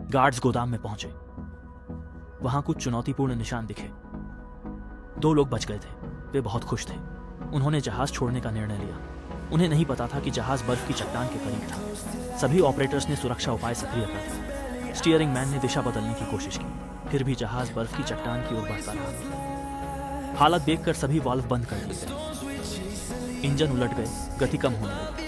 Guards गोदाम में पहुंचे। वहां कुछ चुनौतीपूर्ण निशान दिखे। 2 लोग बच गए थे। वे बहुत खुश थे। उन्होंने जहाज छोड़ने का निर्णय लिया। उन्हें नहीं पता था कि जहाज बर्फ की चट्टान के करीब था। सभी ऑपरेटर्स ने सुरक्षा उपाय सक्रिय कर दिए। स्टीयरिंग मैन ने दिशा बदलने की कोशिश की, फिर भी जहाज बर्फ की चट्टान की ओर बढ़ता रहा। हालत देखकर सभी वाल्व बंद कर दिए गए। इंजन उलट गए, गति कम होने लगी।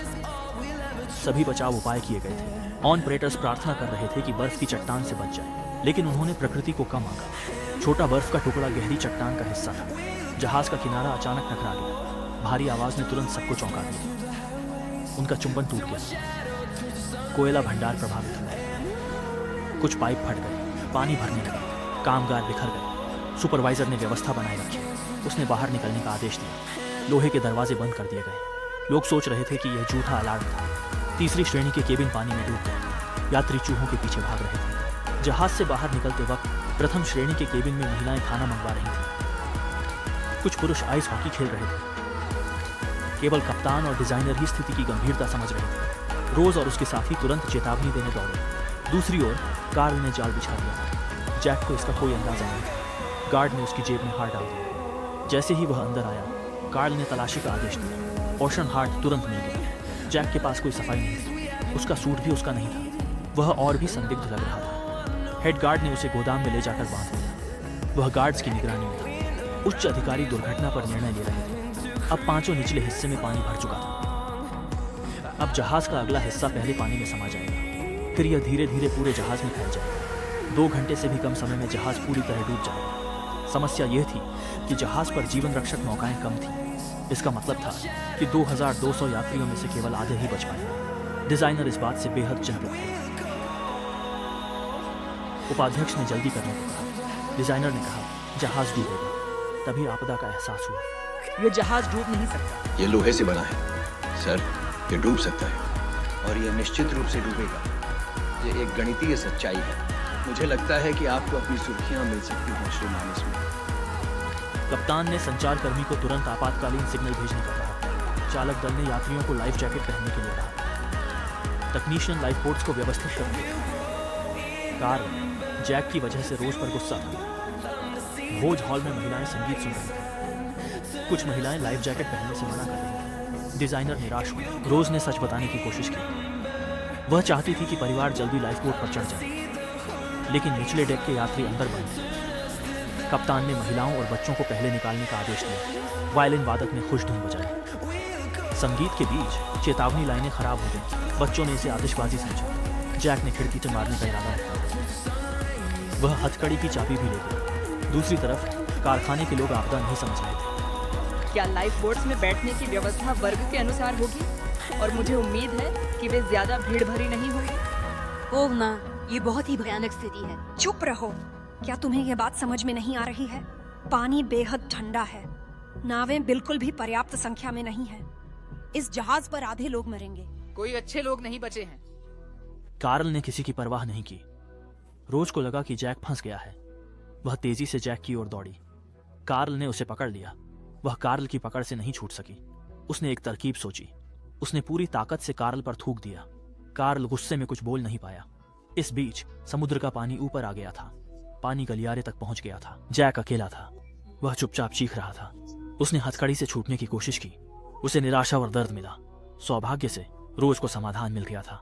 सभी बचाव उपाय किए गए थे। ऑपरेटर्स प्रार्थना कर रहे थे कि बर्फ की चट्टान से बच जाए, लेकिन उन्होंने प्रकृति को कम आंका। छोटा बर्फ का टुकड़ा गहरी चट्टान का हिस्सा था। जहाज का किनारा अचानक टकरा गया। भारी आवाज ने तुरंत सबको चौंका दिया। उनका चुंबन टूट गया। कोयला भंडार प्रभावित हुआ। कुछ पाइप फट गए, पानी भरने लगा। कामगार बिखर गए। सुपरवाइजर ने व्यवस्था बनाए रखी। उसने बाहर निकलने का आदेश दिया। लोहे के दरवाजे बंद कर दिए गए। लोग सोच रहे थे कि यह झूठा अलार्म था। तीसरी श्रेणी के केबिन पानी में डूब गए। यात्री चूहों के पीछे भाग रहे थे। जहाज से बाहर निकलते वक्त प्रथम श्रेणी के केबिन में महिलाएं खाना मंगवा रही थीं। कुछ पुरुष आइस हॉकी खेल रहे थे। केवल कप्तान और डिजाइनर ही स्थिति की गंभीरता समझ रहे थे। रोज और उसके साथी तुरंत चेतावनी देने दौड़े। दूसरी ओर कार्ल ने जाल बिछा दिया था। जैक को इसका कोई अंदाजा नहीं था। गार्ड ने उसकी जेब में हाथ डाल दिया। जैसे ही वह अंदर आया, कार्ल ने तलाशी का आदेश दिया। पोर्शन हार्ट तुरंत मिल गया। जैक के पास कोई सफाई नहीं थी। उसका सूट भी उसका नहीं था। वह और भी संदिग्ध लग रहा था। हेड गार्ड ने उसे गोदाम में ले जाकर बांध दिया। वह गार्ड्स की निगरानी में था। उच्च अधिकारी दुर्घटना पर निर्णय ले रहे थे। अब 5 निचले हिस्से में पानी भर चुका था। अब जहाज का अगला हिस्सा पहले पानी में समा जाएगा, फिर यह धीरे धीरे पूरे जहाज में फैल जाएगा। 2 घंटे से भी कम समय में जहाज पूरी तरह डूब जाएगा। समस्या यह थी कि जहाज पर जीवन रक्षक नौकाएं कम थीं। इसका मतलब था कि 2200 यात्रियों में से केवल आधे ही बच पाए। डिजाइनर इस बात से बेहद चिंतित थे। उपाध्यक्ष ने जल्दी करने को कहा। डिजाइनर ने कहा, जहाज डूबेगा। तभी आपदा का एहसास हुआ। ये जहाज डूब नहीं सकता। ये लोहे से बना है सर, ये डूब सकता है और ये निश्चित रूप से डूबेगा। ये एक गणितीय सच्चाई है। मुझे लगता है कि आपको अपनी सुर्खियां मिल सकती हैं श्रीमान इसमें। कप्तान ने संचारकर्मी को तुरंत आपातकालीन सिग्नल भेजने को कहा। चालक दल ने यात्रियों को लाइफ जैकेट पहनने के लिए कहा। तकनीशियन लाइफ बोट्स को व्यवस्थित करने को कहा। कार्ल जैक की वजह से रोज पर गुस्सा था। भोज हॉल में महिलाएं संगीत सुन रही थीं। कुछ महिलाएं लाइफ जैकेट पहनने से मना कर रही थीं। डिजाइनर निराश हुआ। रोज ने सच बताने की कोशिश की। वह चाहती थी कि परिवार जल्दी लाइफ बोट पर चढ़ जाए, लेकिन निचले डेक के यात्री अंदर बंद थे। कप्तान ने महिलाओं और बच्चों को पहले निकालने का आदेश दिया। वायलिन वादक ने खुश धुन बजाई। संगीत के बीच चेतावनी लाइनें खराब हो गईं। बच्चों ने इसे आतिशबाजी समझा। जैक ने खिड़की से मारने का इरादा रखा। वह हथकड़ी की चाबी भी ले गया। दूसरी तरफ कारखाने के लोग आपदा नहीं समझ रहे थे। क्या लाइफ बोट्स में बैठने की व्यवस्था वर्ग के अनुसार होगी? और मुझे उम्मीद है कि वे ज्यादा भीड़ भरी नहीं होगी। ओह माँ, ये बहुत ही भयानक स्थिति है। चुप रहो। क्या तुम्हें यह बात समझ में नहीं आ रही है? पानी बेहद ठंडा है। नावें बिल्कुल भी पर्याप्त संख्या में नहीं है। इस जहाज पर आधे लोग मरेंगे। कोई अच्छे लोग नहीं बचे हैं। कार्ल ने किसी की परवाह नहीं की। रोज को लगा कि जैक फंस गया है। वह तेजी से जैक की ओर दौड़ी। कार्ल ने उसे पकड़ लिया। वह कार्ल की पकड़ से नहीं छूट सकी। उसने एक तरकीब सोची। उसने पूरी ताकत से कार्ल पर थूक दिया। कार्ल गुस्से में कुछ बोल नहीं पाया। इस बीच समुद्र का पानी ऊपर आ गया था। पानी गलियारे तक पहुंच गया था। जैक अकेला था। वह चुपचाप चीख रहा था। उसने हथकड़ी से छूटने की कोशिश की। उसे निराशा और दर्द मिला। सौभाग्य से रोज को समाधान मिल गया था।